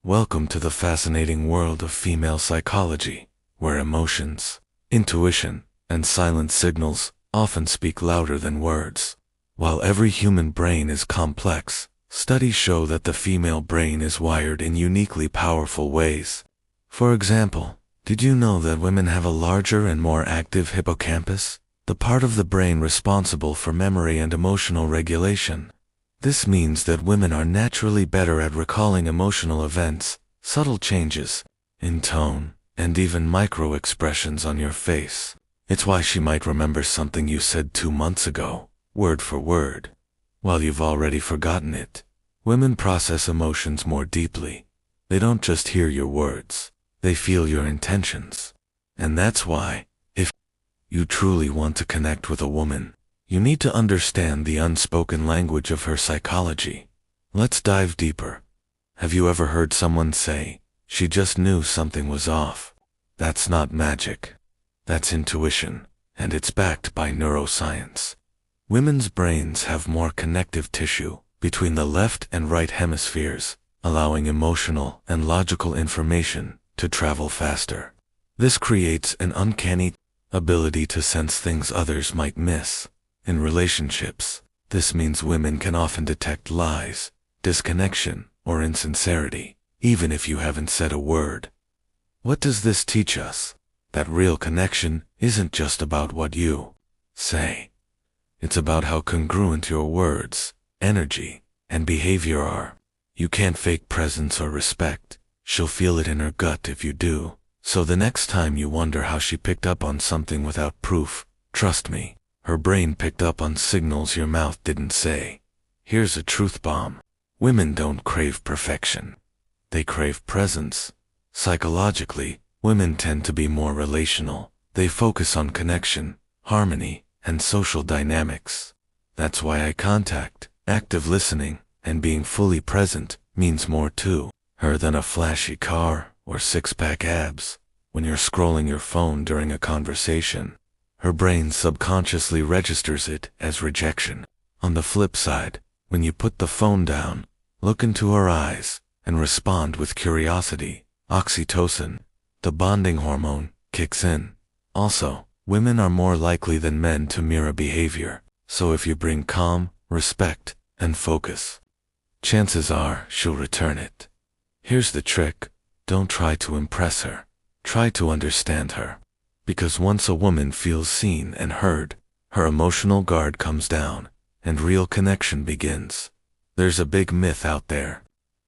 Welcome to the fascinating world of female psychology, where emotions, intuition, and silent signals often speak louder than words. While every human brain is complex, studies show that the female brain is wired in uniquely powerful ways. For example, did you know that women have a larger and more active hippocampus, the part of the brain responsible for memory and emotional regulation? This means that women are naturally better at recalling emotional events, subtle changes in tone, and even micro-expressions on your face. It's why she might remember something you said 2 months ago, word for word, while you've already forgotten it. Women process emotions more deeply. They don't just hear your words, they feel your intentions. And that's why, if you truly want to connect with a woman, you need to understand the unspoken language of her psychology. Let's dive deeper. Have you ever heard someone say, "She just knew something was off"? That's not magic. That's intuition, and it's backed by neuroscience. Women's brains have more connective tissue between the left and right hemispheres, allowing emotional and logical information to travel faster. This creates an uncanny ability to sense things others might miss. In relationships, this means women can often detect lies, disconnection, or insincerity, even if you haven't said a word. What does this teach us? That real connection isn't just about what you say. It's about how congruent your words, energy, and behavior are. You can't fake presence or respect. She'll feel it in her gut if you do. So the next time you wonder how she picked up on something without proof, trust me, her brain picked up on signals your mouth didn't say. Here's a truth bomb. Women don't crave perfection. They crave presence. Psychologically, women tend to be more relational. They focus on connection, harmony, and social dynamics. That's why eye contact, active listening, and being fully present means more to her than a flashy car or six-pack abs. When you're scrolling your phone during a conversation, her brain subconsciously registers it as rejection. On the flip side, when you put the phone down, look into her eyes, and respond with curiosity, oxytocin, the bonding hormone, kicks in. Also, women are more likely than men to mirror behavior, so if you bring calm, respect, and focus, chances are she'll return it. Here's the trick: don't try to impress her. Try to understand her. Because once a woman feels seen and heard, her emotional guard comes down, and real connection begins. There's a big myth out there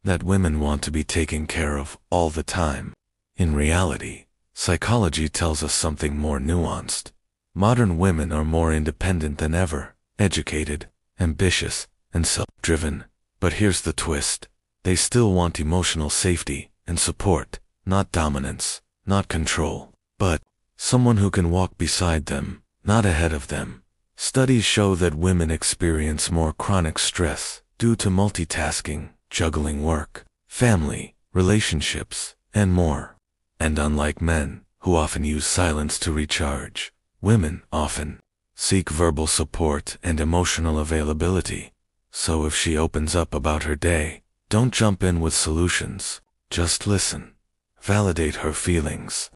that women want to be taken care of all the time. In reality, psychology tells us something more nuanced. Modern women are more independent than ever, educated, ambitious, and self-driven. But here's the twist: they still want emotional safety and support, not dominance, not control, but someone who can walk beside them, not ahead of them. Studies show that women experience more chronic stress due to multitasking, juggling work, family, relationships, and more. And unlike men, who often use silence to recharge, women often seek verbal support and emotional availability. So if she opens up about her day, don't jump in with solutions. Just listen. Validate her feelings.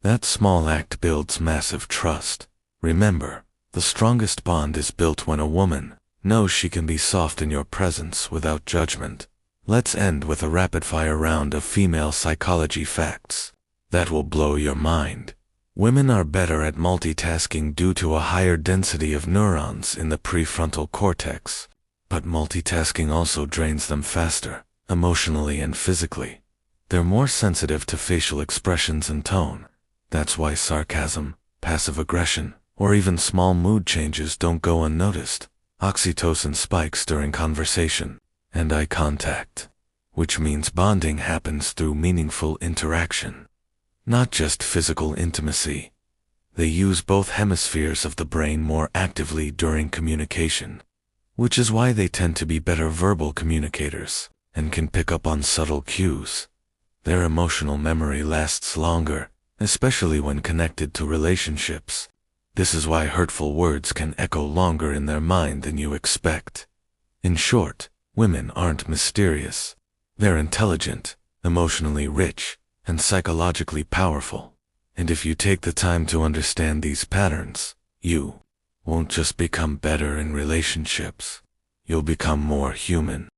That small act builds massive trust. Remember, the strongest bond is built when a woman knows she can be soft in your presence without judgment. Let's end with a rapid-fire round of female psychology facts that will blow your mind. Women are better at multitasking due to a higher density of neurons in the prefrontal cortex. But multitasking also drains them faster, emotionally and physically. They're more sensitive to facial expressions and tone. That's why sarcasm, passive aggression, or even small mood changes don't go unnoticed. Oxytocin spikes during conversation and eye contact, which means bonding happens through meaningful interaction, not just physical intimacy. They use both hemispheres of the brain more actively during communication, which is why they tend to be better verbal communicators and can pick up on subtle cues. Their emotional memory lasts longer, especially when connected to relationships. This is why hurtful words can echo longer in their mind than you expect. In short, women aren't mysterious. They're intelligent, emotionally rich, and psychologically powerful. And if you take the time to understand these patterns, you won't just become better in relationships. You'll become more human.